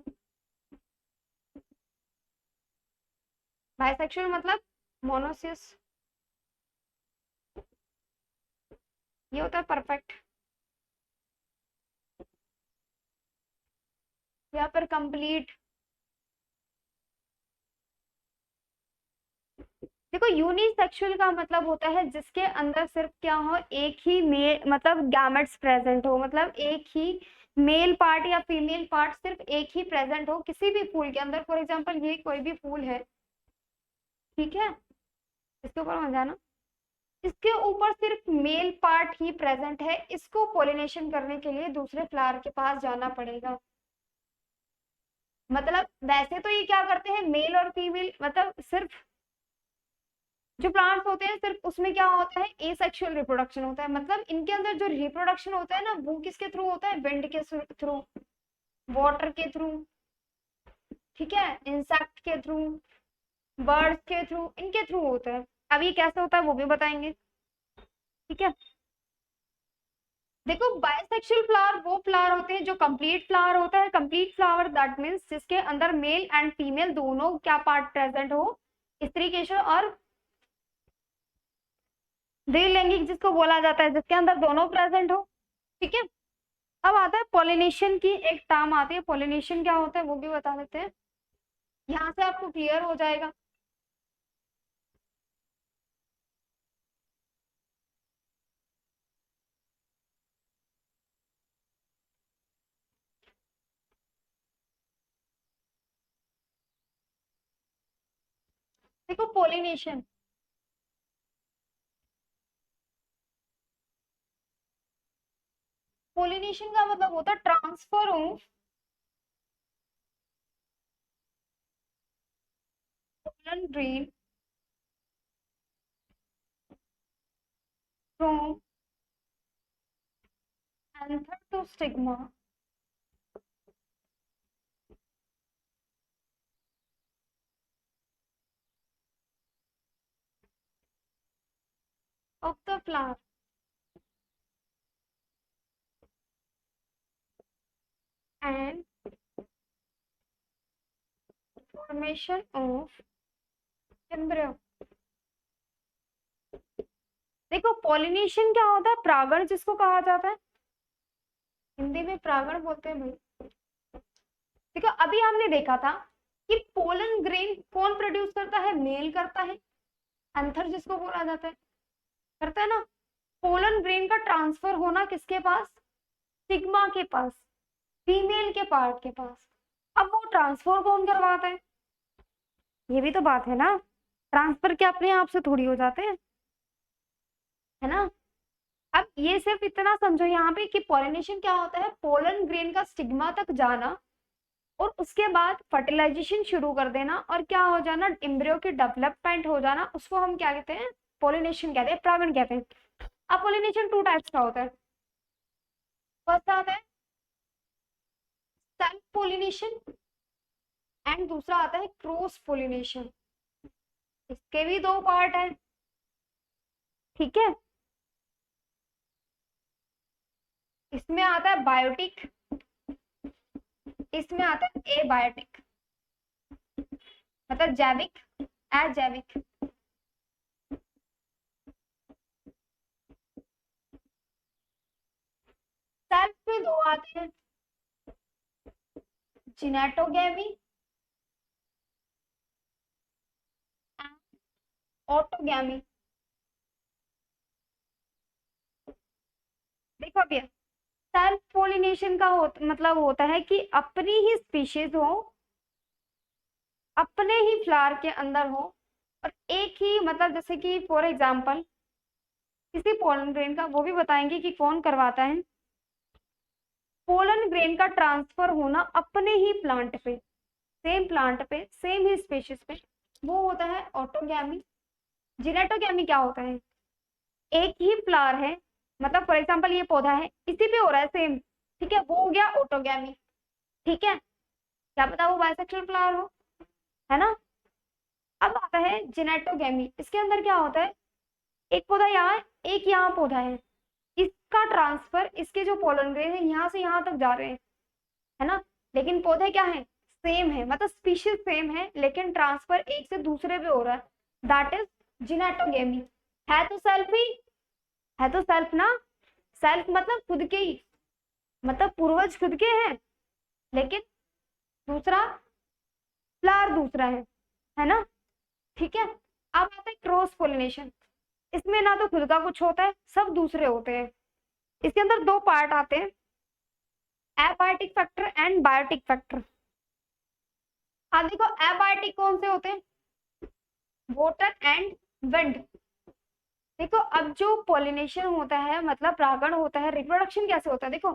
बायसेक्सुअल मतलब मोनोसिस, ये होता है परफेक्ट, या फिर कंप्लीट। देखो यूनिसेक्सुअल का मतलब होता है जिसके अंदर सिर्फ क्या हो, एक ही मेल मतलब गैमेट्स प्रेजेंट हो, मतलब एक ही मेल पार्ट या फीमेल पार्ट सिर्फ एक ही प्रेजेंट हो किसी भी फूल के अंदर। फॉर एग्जांपल ये कोई भी फूल है, ठीक है, इसके ऊपर मत जाना, इसके ऊपर सिर्फ मेल पार्ट ही प्रेजेंट है, इसको पोलिनेशन करने के लिए दूसरे फ्लावर के पास जाना पड़ेगा। मतलब वैसे तो ये क्या करते हैं, मेल और फीमेल मतलब सिर्फ जो प्लांट्स होते हैं सिर्फ उसमें क्या होता है, एसेक्सुअल रिप्रोडक्शन होता है, मतलब इनके अंदर जो रिप्रोडक्शन होता है ना वो किसके थ्रू होता है, विंड के थ्रू, वाटर के थ्रू, ठीक है, इंसेक्ट के थ्रू, बर्ड्स के थ्रू, इनके थ्रू होता है। अब ये कैसे होता है वो भी बताएंगे, ठीक है। देखो बायसेक्सुअल फ्लावर वो फ्लावर होते हैं जो कंप्लीट फ्लावर होता है, कंप्लीट फ्लावर दैट मीन्स जिसके अंदर मेल एंड फीमेल दोनों क्या पार्ट प्रेजेंट हो, स्त्री केशर और द्विलैंगिक जिसको बोला जाता है, जिसके अंदर दोनों प्रेजेंट हो, ठीक है। अब आता है पॉलिनेशन की एक टर्म आती है, पॉलिनेशन क्या होता है वो भी बता देते हैं, यहाँ से आपको क्लियर हो जाएगा। देखो पॉलिनेशन, पॉलिनेशन का मतलब होता है transfer of pollen grain from anther to stigma of the flower and formation of embryo. देखो पॉलिनेशन क्या होता है, परागण जिसको कहा जाता है, हिंदी में परागण बोलते हैं भाई। देखो अभी हमने देखा था कि पोलन ग्रेन कौन प्रोड्यूस करता है, मेल करता है, एंथर जिसको बोला जाता है, करता है ना। पोलन ग्रेन का ट्रांसफर होना किसके पास, सिग्मा के पास, फीमेल के पार्ट के पास। अब वो ट्रांसफर कौन करवाता है, ये भी तो बात है ना, ट्रांसफर क्या अपने आप से थोड़ी हो जाते हैं, है ना। अब ये सिर्फ इतना समझो यहाँ पे कि पॉलिनेशन क्या होता है, पोलन ग्रेन का स्टिग्मा तक जाना और उसके बाद फर्टिलाइजेशन शुरू कर देना और क्या हो जाना, एम्ब्रियो की डेवलपमेंट हो जाना, उसको हम क्या कहते हैं, पॉलिनेशन कहते हैं, परागण कहते हैं। अब पॉलिनेशन टू टाइप्स का होता है, फर्स्ट आता है सेल्फ पोलिनेशन एंड दूसरा आता है क्रॉस पोलिनेशन। इसके भी दो पार्ट है, ठीक है। इसमें आता है बायोटिक, इसमें आता है एबायोटिक, मतलब जैविक, अजैविक। सेल्फ में दो आते हैं, जिनेटोगेमी एंड ऑटोगेमी। देखो अभी सेल्फ पोलिनेशन का मतलब होता है कि अपनी ही स्पीशीज हो, अपने ही फ्लावर के अंदर हो, और एक ही मतलब जैसे कि फॉर एग्जांपल किसी पोलन ग्रेन का, वो भी बताएंगे कि कौन करवाता है, पोलन ग्रेन का ट्रांसफर होना अपने ही प्लांट पे, सेम प्लांट पे, सेम ही स्पीशीज पे, वो होता है ऑटोगैमी। जिनेटोगैमी क्या होता है, एक ही फ्लावर है मतलब फॉर एग्जाम्पल ये पौधा है, इसी पे हो रहा है सेम, ठीक है, वो हो गया ऑटोगैमी, ठीक है, क्या पता वो बाइसेक्सुअल फ्लावर हो, है ना। अब आता है जेनेटोगैमी, इसके अंदर क्या होता है, एक पौधा यहाँ है, एक यहाँ पौधा है, इसका ट्रांसफर, इसके जो पोलन ग्रेन है यहाँ से यहाँ तक जा रहे हैं, है ना, लेकिन पौधे क्या है, सेम है, मतलब स्पीशीज सेम है, लेकिन ट्रांसफर एक से दूसरे पे हो रहा है, दैट इज जिनेटोगेमी। है तो सेल्फ ही, है तो सेल्फ ना, सेल्फ मतलब खुद के ही, मतलब पूर्वज खुद के हैं, लेकिन दूसरा फ्लावर दूसरा है ना, ठीक है। अब आता है क्रॉस पोलिनेशन, इसमें ना तो खुद का कुछ होता है, सब दूसरे होते हैं। इसके अंदर दो पार्ट आते हैं, abiotic factor and biotic factor. अब देखो एबायोटिक कौन से होते हैं, वाटर एंड विंड। देखो अब जो पोलिनेशन होता है, मतलब परागण होता है, रिप्रोडक्शन कैसे होता है, देखो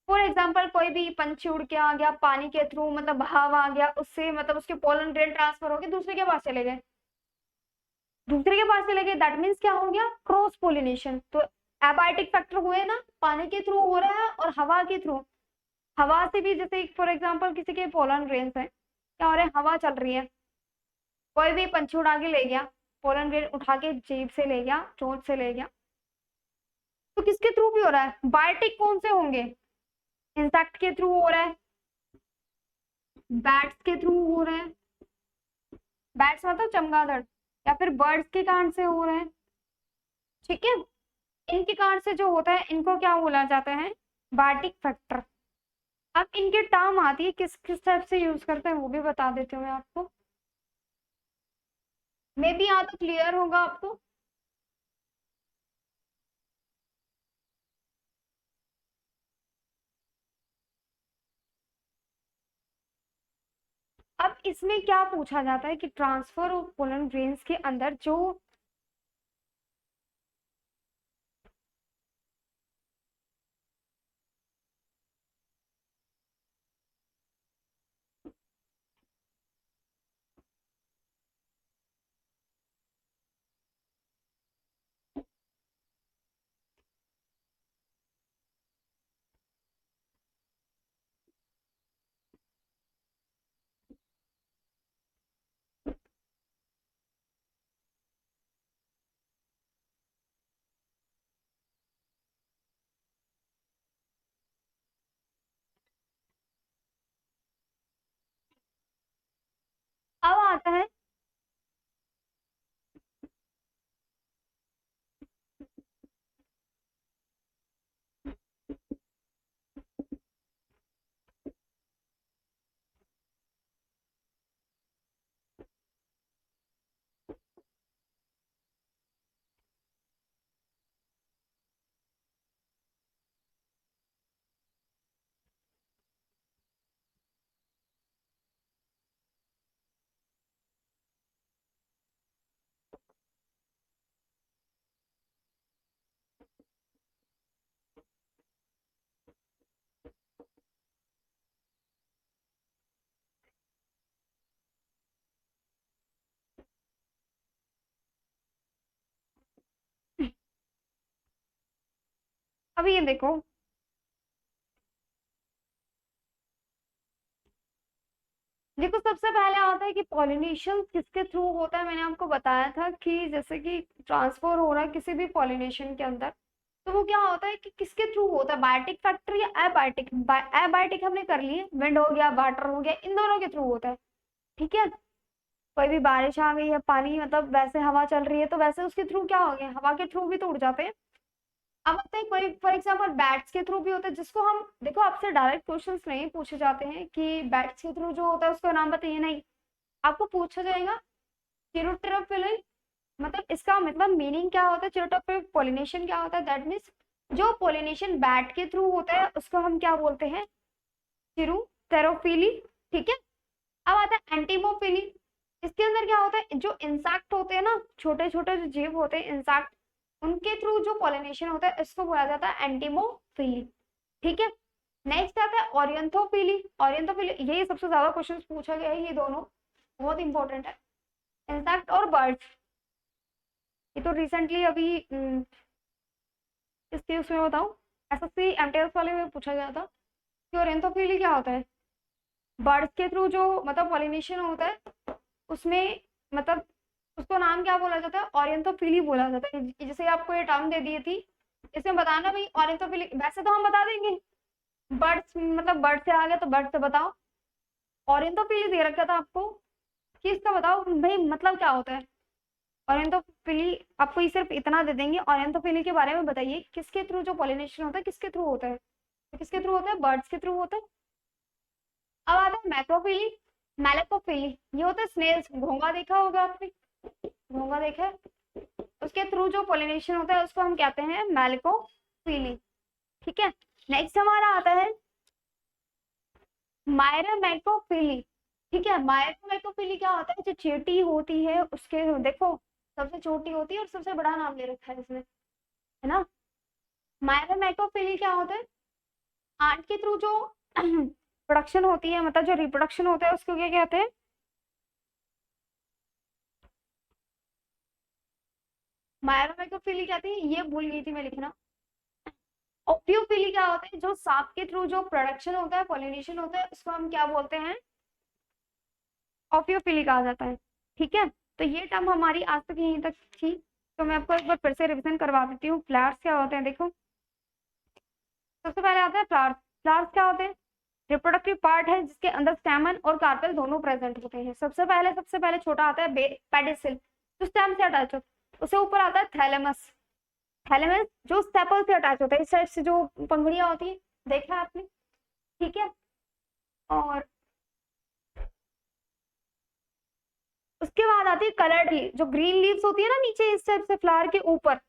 फॉर एग्जाम्पल कोई भी पंछी उड़ के आ गया पानी के थ्रू, मतलब बहाव आ गया, उससे मतलब उसके पोलन ग्रेन ट्रांसफर हो गए, दूसरे के पास चले गए, दूसरे के पास चले गए, दैट मीन्स क्या हो गया, क्रॉस पोलिनेशन। तो एबायोटिक फैक्टर हुए ना, पानी के थ्रू हो रहा है और हवा के थ्रू, हवा से भी, जैसे फॉर एग्जाम्पल किसी के पोलन ग्रेन्स है, क्या हो रहा है, हवा चल रही है, कोई भी पंछी उड़ा के ले गया, पोलन ग्रेन उठा के जीभ से ले गया, चोंच से ले गया, तो किसके थ्रू भी हो रहा है, बायोटिक कौन से होंगे, इंसेक्ट के थ्रू हो रहा है, बैट्स के थ्रू हो रहा है, बैट्स मतलब चमगादड़, या फिर बर्ड्स के कान से हो रहा है, ठीक है, इनके कान से जो होता है इनको क्या बोला जाता है, बायोटिक फैक्टर। अब इनके टर्म आती है, किस किस टाइप से यूज करते हैं वो भी बता देती हूँ मैं आपको, मे बी यहाँ तो क्लियर होगा आपको। अब इसमें क्या पूछा जाता है कि ट्रांसफर ऑफ पोलन ग्रेन्स के अंदर जो, अब आता है अभी ये देखो, देखो सबसे पहले आता है कि पॉलिनेशन किसके थ्रू होता है, मैंने आपको बताया था कि जैसे कि ट्रांसफर हो रहा है किसी भी पॉलिनेशन के अंदर, तो वो क्या होता है कि किसके थ्रू होता है, बायोटिक फैक्टर या एबायोटिक। एबायोटिक हमने कर लिए, विंड हो गया, वाटर हो गया, इन दोनों के थ्रू होता है, ठीक है। कोई भी बारिश आ गई है, पानी मतलब वैसे हवा चल रही है, तो वैसे उसके थ्रू क्या हो गया, हवा के थ्रू भी तो उड़ जाते हैं। अब होता है कोई फॉर एग्जाम्पल बैट्स के थ्रू भी होता है, जिसको हम, देखो आपसे डायरेक्ट क्वेश्चंस नहीं पूछे जाते हैं कि बैट्स के थ्रू जो होता है उसका नाम बताइए, नहीं, आपको पूछा जाएगा चिरोट्रोपिल, मतलब इसका मतलब मीनिंग क्या होता है, चिरोट्रोपिल पोलिनेशन क्या होता है, दैट मीन्स जो पोलिनेशन बैट के थ्रू होता है उसको हम क्या बोलते हैं, चिरोथेरोफिली, ठीक है। अब आता है एंटीमोफिली, इसके अंदर क्या होता है, जो इंसेक्ट होते हैं ना, छोटे छोटे जो जीव होते हैं इंसेक्ट, उनके थ्रू जो पॉलिनेशन होता है इसको बोला जाता है एंटीमोफिली, ठीक है। नेक्स्ट आता है ओरियंथोफिली, ओरियंथोफिली यही सबसे ज्यादा क्वेश्चन पूछा गया है, ये दोनों बहुत इंपॉर्टेंट है, इंसेक्ट और बर्ड्स, ये तो रिसेंटली अभी इसके उसमें बताओ, एसएससी एमटीएस वाले में पूछा गया था कि ओरेंथोफिली क्या होता है। बर्ड्स के थ्रू जो मतलब पॉलिनेशन होता है उसमें मतलब उसको नाम क्या बोला जाता है, ओरेंथोफिली बोला जाता है। जैसे आपको ये टर्म दे दी थी, इसमें बताना भाई ओरेंथोफिली, वैसे तो हम बता देंगे बर्ड्स मतलब बर्ड से आ गया तो बर्ड से बताओ, ओरेंथोफिली दे रखा था आपको कि इसका बताओ भाई मतलब क्या होता है। ओरेंथोफिली आपको ये सिर्फ इतना दे देंगे, ओरेंथोफिली के बारे में बताइए किसके थ्रू जो पॉलिनेशन होता है किसके थ्रू होता है, तो किसके थ्रू होता है, बर्ड्स के थ्रू होता है। अब आता है मैक्रोफिली, मैलेकोफिली, ये होता है स्नेल्स, घोंघा देखा होगा आपने, घोंघा देखा है, उसके थ्रू जो पॉलिनेशन होता है उसको हम कहते हैं मैलेकोफिली। ठीक है, नेक्स्ट हमारा आता है मायरामेकोफिली। ठीक है, मायरामेकोफिली क्या होता है, जो चींटी होती है उसके देखो सबसे छोटी होती है और सबसे बड़ा नाम ले रखा है इसमें, है ना। मायरामेकोफिली क्या होता है, आंट के थ्रू जो प्रोडक्शन होती है मतलब जो रिप्रोडक्शन होता है उसको क्या कहते हैं, मायरामेकोफिली कहते हैं, ये भूल गई थी मैं लिखना। ओपियोफिली क्या होता है, जो सांप के थ्रू जो प्रोडक्शन होता है पॉलिनेशन होता है उसको हम क्या बोलते हैं, ओपियोफिली कहा जाता है। ठीक है, तो ये टर्म हमारी आज तक यहीं तक थी, तो मैं आपको एक बार फिर से रिवीजन करवा देती हूँ। फ्लावर्स क्या होते हैं, देखो सबसे पहले आता है फ्लावर्स। फ्लावर्स क्या होते हैं, रिप्रोडक्टिव पार्ट है जिसके अंदर स्टैमन और कार्पेल दोनों प्रेजेंट होते हैं। सबसे पहले छोटा आता है पेडिसिल जो स्टेम से अटैच होता है, उससे ऊपर आता है थैलेमस, थैलेमस जो स्टेपल से अटैच होता है, इस टाइप से जो पंखुड़ियां होती है, देखा है आपने। ठीक है, और उसके बाद आती है कलर्ड लीव, जो ग्रीन लीव्स होती है ना नीचे इस टाइप से फ्लावर के ऊपर,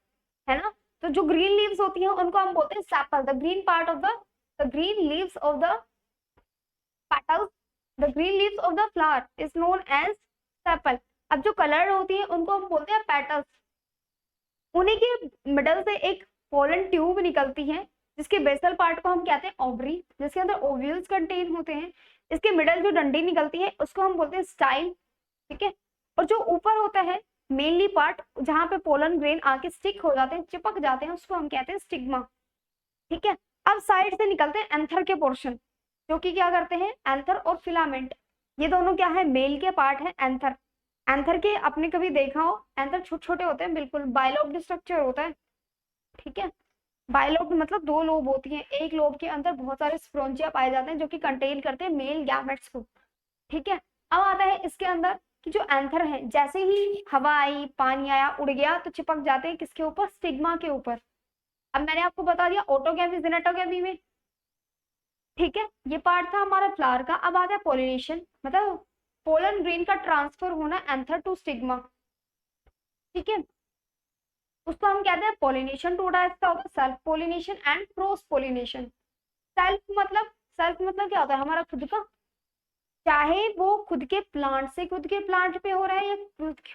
है ना, तो जो ग्रीन लीव्स होती हैं उनको हम बोलते हैं sepal, the green part of the green leaves of the petals, the green leaves of the flower is known as sepal. अब जो कलर्ड होती है उनको हम बोलते हैं पेटल्स। उन्हीं के मिडल से एक पोलन ट्यूब निकलती है जिसके बेसल पार्ट को हम कहते हैं ओवरी, जिसके अंदर ओव्यूल्स कंटेन होते हैं। इसके मिडल जो डंडी निकलती है उसको हम बोलते हैं स्टाइल। ठीक है, और जो ऊपर होता है मेनली पार्ट जहां पे पोलन ग्रेन आके स्टिक हो जाते हैं, चिपक जाते हैं, उसको हम कहते हैं स्टिग्मा। ठीक है, अब साइड से निकलते हैं एंथर के पोर्शन, जो कि क्या करते हैं, एंथर और फिलामेंट, ये दोनों क्या है, मेल के पार्ट है। एंथर, एंथर के आपने कभी देखा हो, एंथर छोटे छोटे होते हैं बिल्कुल, बाइलोब्ड स्ट्रक्चर होता है। ठीक है, बाइलोब्ड मतलब दो लोब होती है, एक लोब के अंदर बहुत सारे स्पोरेंजिया पाए जाते हैं जो कि कंटेन करते हैं मेल गैमेट्स को। ठीक है, अब आता है इसके अंदर कि जो एंथर है जैसे ही हवा आई पानी आया उड़ गया तो चिपक जाते हैं किसके ऊपर, स्टिग्मा के ऊपर। अब मैंने आपको बता दिया ऑटोगैमी जिनेटोगैमी में। ठीक है, ये पार्ट था हमारा फ्लावर का। अब आता है पोलिनेशन, मतलब पोलन ग्रेन का ट्रांसफर होना एंथर टू स्टिग्मा। ठीक है, उसको हम कहते हैं पोलिनेशन। टू टाइप्स का होता है, self pollination and cross pollination. Self मतलब क्या होता है, हमारा खुद का, चाहे वो खुद के प्लांट से खुद के प्लांट पे हो रहा है या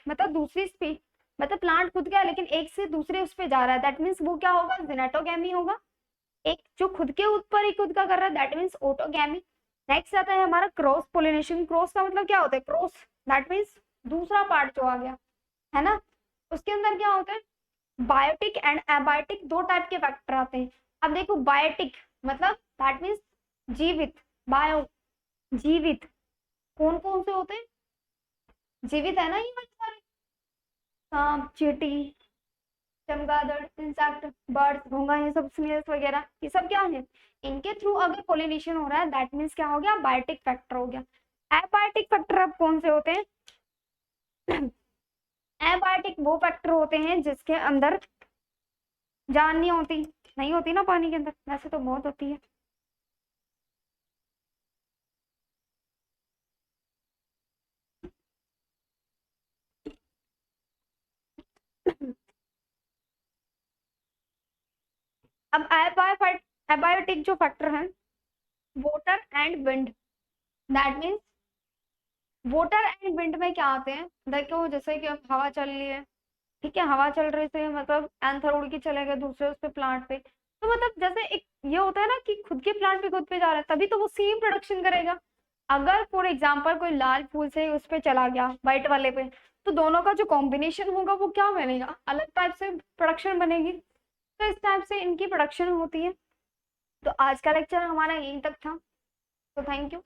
मतलब दूसरी पे, मतलब प्लांट खुद का है लेकिन एक से दूसरे उस पे जा रहा है, दैट मीन्स वो क्या होगा, जिनेटोगैमी होगा। एक जो खुद के ऊपर ही खुद का कर रहा है दैट मीन्स ऑटोगैमी। नेक्स्ट आता है हमारा क्रॉस पोलिनेशन। क्रॉस का मतलब क्या होता है, क्रॉस दैट मीन्स दूसरा पार्ट जो आ गया, है ना। उसके अंदर क्या होता है, बायोटिक एंड एबायोटिक दो टाइप के फैक्टर आते हैं। अब देखो बायोटिक मतलब दैट मीन्स जीवित, बायो जीवित, कौन कौन से होते हैं, जीवित है ना ये वाले सारे, सांप चींटी चमगादड़ इंसेक्ट बर्ड्स घोंघा ये सब स्नेल्स वगैरह ये सब क्या है, इनके थ्रू अगर पोलिनेशन हो रहा है दैट मीन्स क्या हो गया, बायोटिक फैक्टर हो गया। एबायोटिक फैक्टर अब कौन से होते हैं, एबायोटिक वो फैक्टर होते हैं जिसके अंदर जान नहीं होती, नहीं होती ना पानी के अंदर, वैसे तो बहुत होती है। अब एबायोटिक जो फैक्टर है, water and wind, that means water and wind में क्या आते हैं, देखो जैसे कि अब हवा चल रही है, ठीक है, हवा चल रही से मतलब एंथर उड़ के चले गए दूसरे उस पे प्लांट पे, तो मतलब जैसे एक ये होता है ना कि खुद के प्लांट पे खुद पे जा रहा है तभी तो वो सेम प्रोडक्शन करेगा। अगर फॉर एग्जाम्पल कोई लाल फूल से उस पे चला गया व्हाइट वाले पे, तो दोनों का जो कॉम्बिनेशन होगा वो क्या बनेगा, अलग टाइप से प्रोडक्शन बनेगी। तो इस टाइप से इनकी प्रोडक्शन होती है। तो आज का लेक्चर हमारा यहीं तक था। तो थैंक यू।